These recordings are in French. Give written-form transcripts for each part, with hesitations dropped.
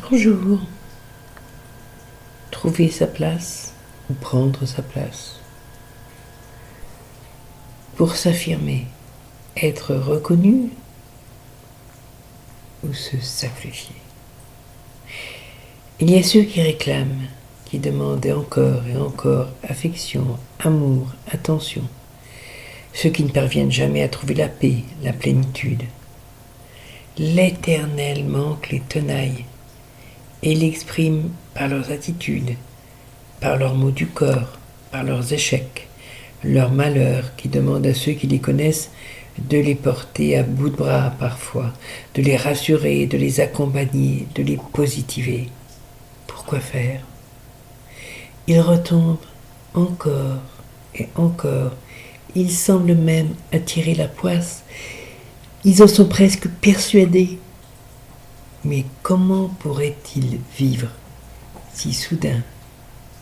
Bonjour. Trouver sa place ou prendre sa place. Pour s'affirmer, être reconnu ou se sacrifier. Il y a ceux qui réclament, qui demandent encore et encore affection, amour, attention. Ceux qui ne parviennent jamais à trouver la paix, la plénitude. L'éternel manque les tenailles et l'expriment par leurs attitudes, par leurs mots du corps, par leurs échecs, leurs malheurs qui demandent à ceux qui les connaissent de les porter à bout de bras parfois, de les rassurer, de les accompagner, de les positiver. Pourquoi faire ? Ils retombent encore et encore. Ils semblent même attirer la poisse. Ils en sont presque persuadés. Mais comment pourraient-ils vivre si soudain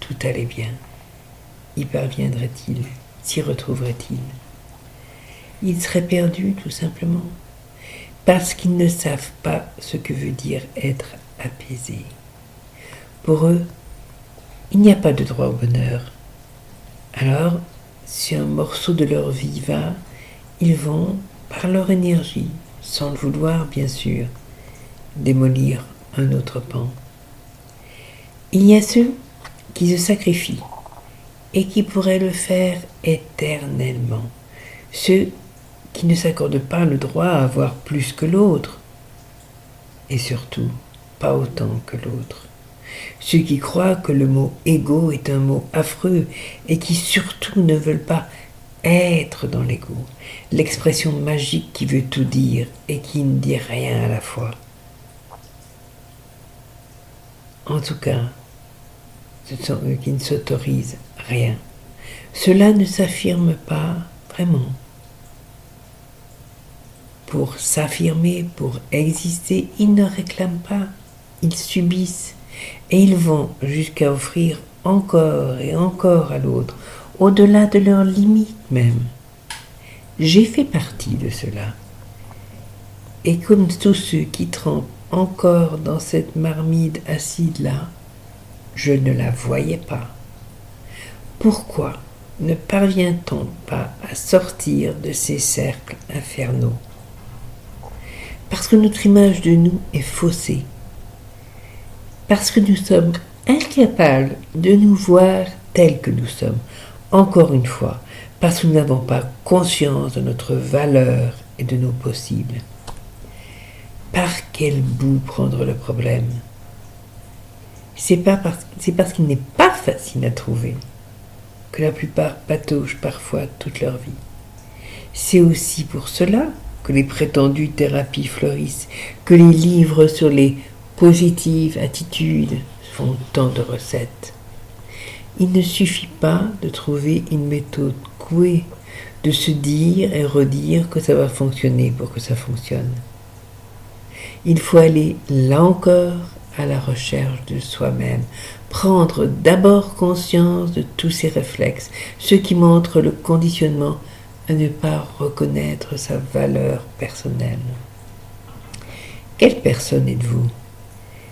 tout allait bien ? Y parviendraient-ils ? S'y retrouveraient-ils ? Ils seraient perdus tout simplement parce qu'ils ne savent pas ce que veut dire être apaisé. Pour eux, il n'y a pas de droit au bonheur. Alors, si un morceau de leur vie va, ils vont, par leur énergie, sans le vouloir bien sûr, démolir un autre pan. Il y a ceux qui se sacrifient et qui pourraient le faire éternellement. Ceux qui ne s'accordent pas le droit à avoir plus que l'autre et surtout pas autant que l'autre. Ceux qui croient que le mot égo est un mot affreux et qui surtout ne veulent pas être dans l'ego, l'expression magique qui veut tout dire et qui ne dit rien à la fois. En tout cas, ce sont eux qui ne s'autorisent rien. Cela ne s'affirme pas vraiment. Pour s'affirmer, pour exister, ils ne réclament pas, ils subissent et ils vont jusqu'à offrir encore et encore à l'autre, au-delà de leurs limites même. J'ai fait partie de cela. Et comme tous ceux qui trempent encore dans cette marmite acide-là, je ne la voyais pas. Pourquoi ne parvient-on pas à sortir de ces cercles infernaux ? Parce que notre image de nous est faussée. Parce que nous sommes incapables de nous voir tels que nous sommes. Encore une fois, parce que nous n'avons pas conscience de notre valeur et de nos possibles. Par quel bout prendre le problème ? C'est parce qu'il n'est pas facile à trouver que la plupart patauchent parfois toute leur vie. C'est aussi pour cela que les prétendues thérapies fleurissent, que les livres sur les positives attitudes font tant de recettes. Il ne suffit pas de trouver une méthode couée, de se dire et redire que ça va fonctionner pour que ça fonctionne. Il faut aller, là encore, à la recherche de soi-même, prendre d'abord conscience de tous ces réflexes, ceux qui montrent le conditionnement à ne pas reconnaître sa valeur personnelle. Quelle personne êtes-vous ?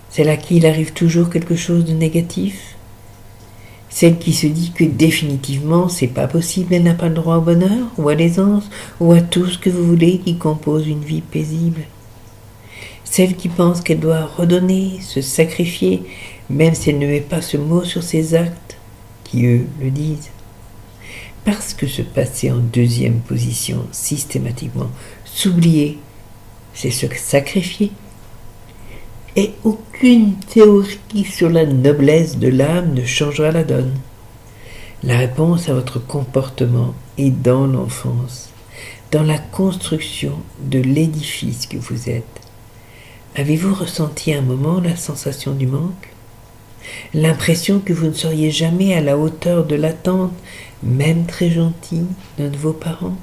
Celle à qui il arrive toujours quelque chose de négatif ? Celle qui se dit que définitivement c'est pas possible, elle n'a pas le droit au bonheur, ou à l'aisance, ou à tout ce que vous voulez qui compose une vie paisible ? Celle qui pense qu'elle doit redonner, se sacrifier, même si elle ne met pas ce mot sur ses actes, qui eux le disent. Parce que se passer en deuxième position systématiquement, s'oublier, c'est se sacrifier. Et aucune théorie sur la noblesse de l'âme ne changera la donne. La réponse à votre comportement est dans l'enfance, dans la construction de l'édifice que vous êtes. Avez-vous ressenti un moment la sensation du manque ? L'impression que vous ne seriez jamais à la hauteur de l'attente, même très gentille, d'un de vos parents ?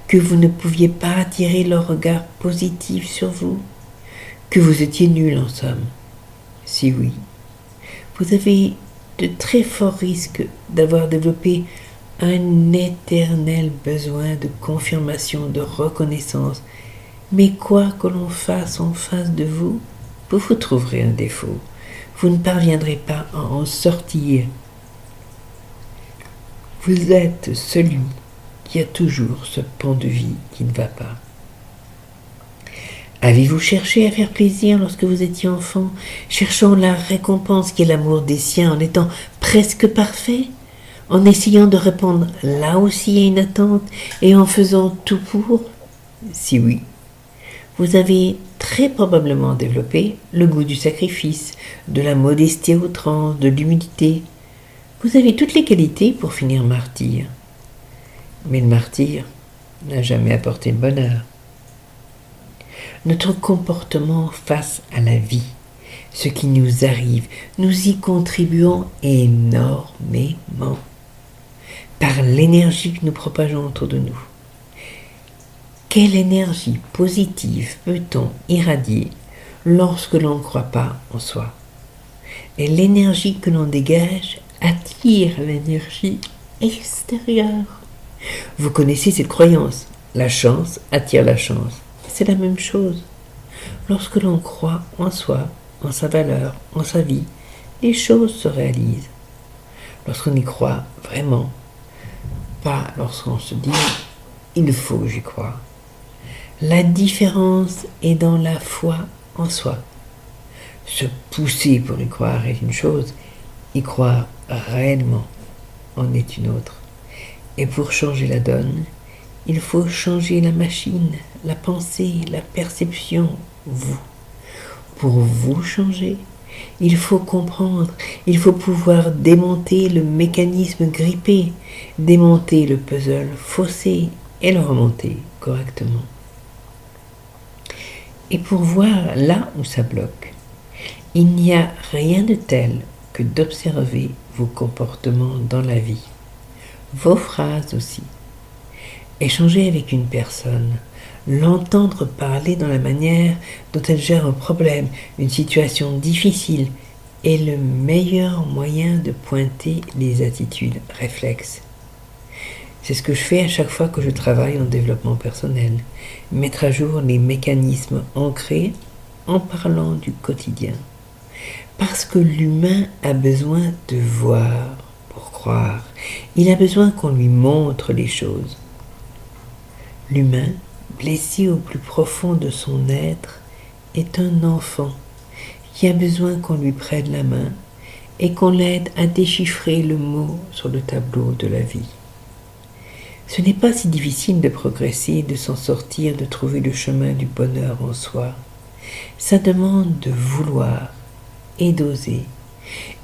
Que vous ne pouviez pas attirer leur regard positif sur vous ? Que vous étiez nul en somme ? Si oui, vous avez de très forts risques d'avoir développé un éternel besoin de confirmation, de reconnaissance. Mais quoi que l'on fasse en face de vous, vous vous trouverez un défaut. Vous ne parviendrez pas à en sortir. Vous êtes celui qui a toujours ce pan de vie qui ne va pas. Avez-vous cherché à faire plaisir lorsque vous étiez enfant, cherchant la récompense qui est l'amour des siens, en étant presque parfait, en essayant de répondre là aussi à une attente et en faisant tout pour? Si oui, vous avez très probablement développé le goût du sacrifice, de la modestie à outrance, de l'humilité. Vous avez toutes les qualités pour finir martyr. Mais le martyr n'a jamais apporté le bonheur. Notre comportement face à la vie, ce qui nous arrive, nous y contribuons énormément par l'énergie que nous propageons autour de nous. Quelle énergie positive peut-on irradier lorsque l'on ne croit pas en soi? Et l'énergie que l'on dégage attire l'énergie extérieure. Vous connaissez cette croyance, la chance attire la chance. C'est la même chose. Lorsque l'on croit en soi, en sa valeur, en sa vie, les choses se réalisent. Lorsqu'on y croit vraiment, pas lorsqu'on se dit « il faut que j'y croie ». La différence est dans la foi en soi. Se pousser pour y croire est une chose, y croire réellement en est une autre. Et pour changer la donne, il faut changer la machine, la pensée, la perception, vous. Pour vous changer, il faut comprendre, il faut pouvoir démonter le mécanisme grippé, démonter le puzzle faussé et le remonter correctement. Et pour voir là où ça bloque, il n'y a rien de tel que d'observer vos comportements dans la vie, vos phrases aussi. Échanger avec une personne, l'entendre parler dans la manière dont elle gère un problème, une situation difficile, est le meilleur moyen de pointer les attitudes réflexes. C'est ce que je fais à chaque fois que je travaille en développement personnel, mettre à jour les mécanismes ancrés en parlant du quotidien. Parce que l'humain a besoin de voir pour croire, il a besoin qu'on lui montre les choses. L'humain, blessé au plus profond de son être, est un enfant qui a besoin qu'on lui prenne la main et qu'on l'aide à déchiffrer le mot sur le tableau de la vie. Ce n'est pas si difficile de progresser, de s'en sortir, de trouver le chemin du bonheur en soi. Ça demande de vouloir et d'oser,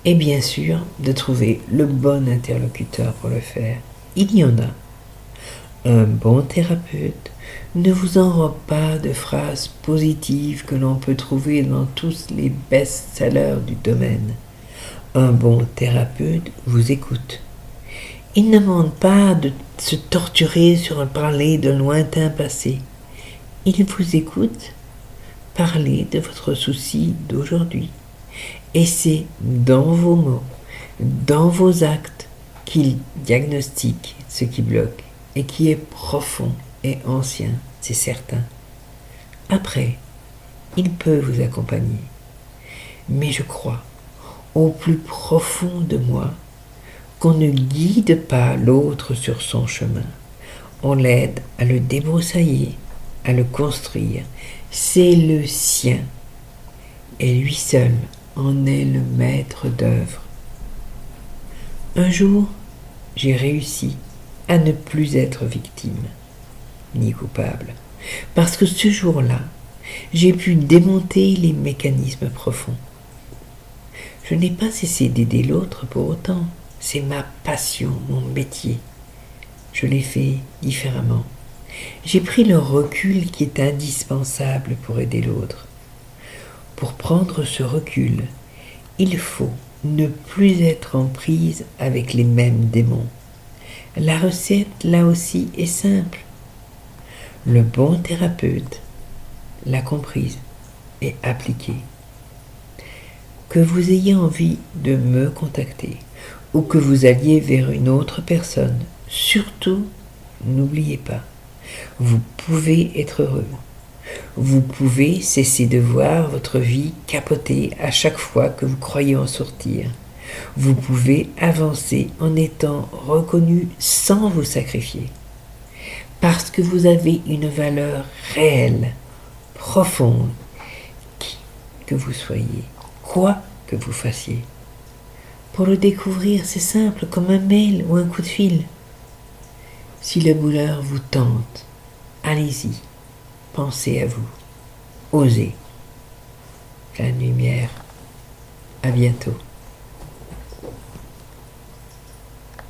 et bien sûr de trouver le bon interlocuteur pour le faire. Il y en a. Un bon thérapeute ne vous enrobe pas de phrases positives que l'on peut trouver dans tous les best-sellers du domaine. Un bon thérapeute vous écoute. Il ne demande pas de se torturer sur un parler de lointain passé. Il vous écoute parler de votre souci d'aujourd'hui. Et c'est dans vos mots, dans vos actes, qu'il diagnostique ce qui bloque et qui est profond et ancien, c'est certain. Après, il peut vous accompagner. Mais je crois, au plus profond de moi, qu'on ne guide pas l'autre sur son chemin. On l'aide à le débroussailler, à le construire. C'est le sien. Et lui seul en est le maître d'œuvre. Un jour, j'ai réussi à ne plus être victime, ni coupable. Parce que ce jour-là, j'ai pu démonter les mécanismes profonds. Je n'ai pas cessé d'aider l'autre pour autant. C'est ma passion, mon métier. Je l'ai fait différemment. J'ai pris le recul qui est indispensable pour aider l'autre. Pour prendre ce recul, il faut ne plus être en prise avec les mêmes démons. La recette, là aussi, est simple. Le bon thérapeute l'a comprise et appliquée. Que vous ayez envie de me contacter ou que vous alliez vers une autre personne, surtout, n'oubliez pas, vous pouvez être heureux. Vous pouvez cesser de voir votre vie capoter à chaque fois que vous croyez en sortir. Vous pouvez avancer en étant reconnu sans vous sacrifier. Parce que vous avez une valeur réelle, profonde, qui que vous soyez, quoi que vous fassiez. Pour le découvrir, c'est simple, comme un mail ou un coup de fil. Si le bonheur vous tente, allez-y, pensez à vous, osez. Pleine lumière, à bientôt.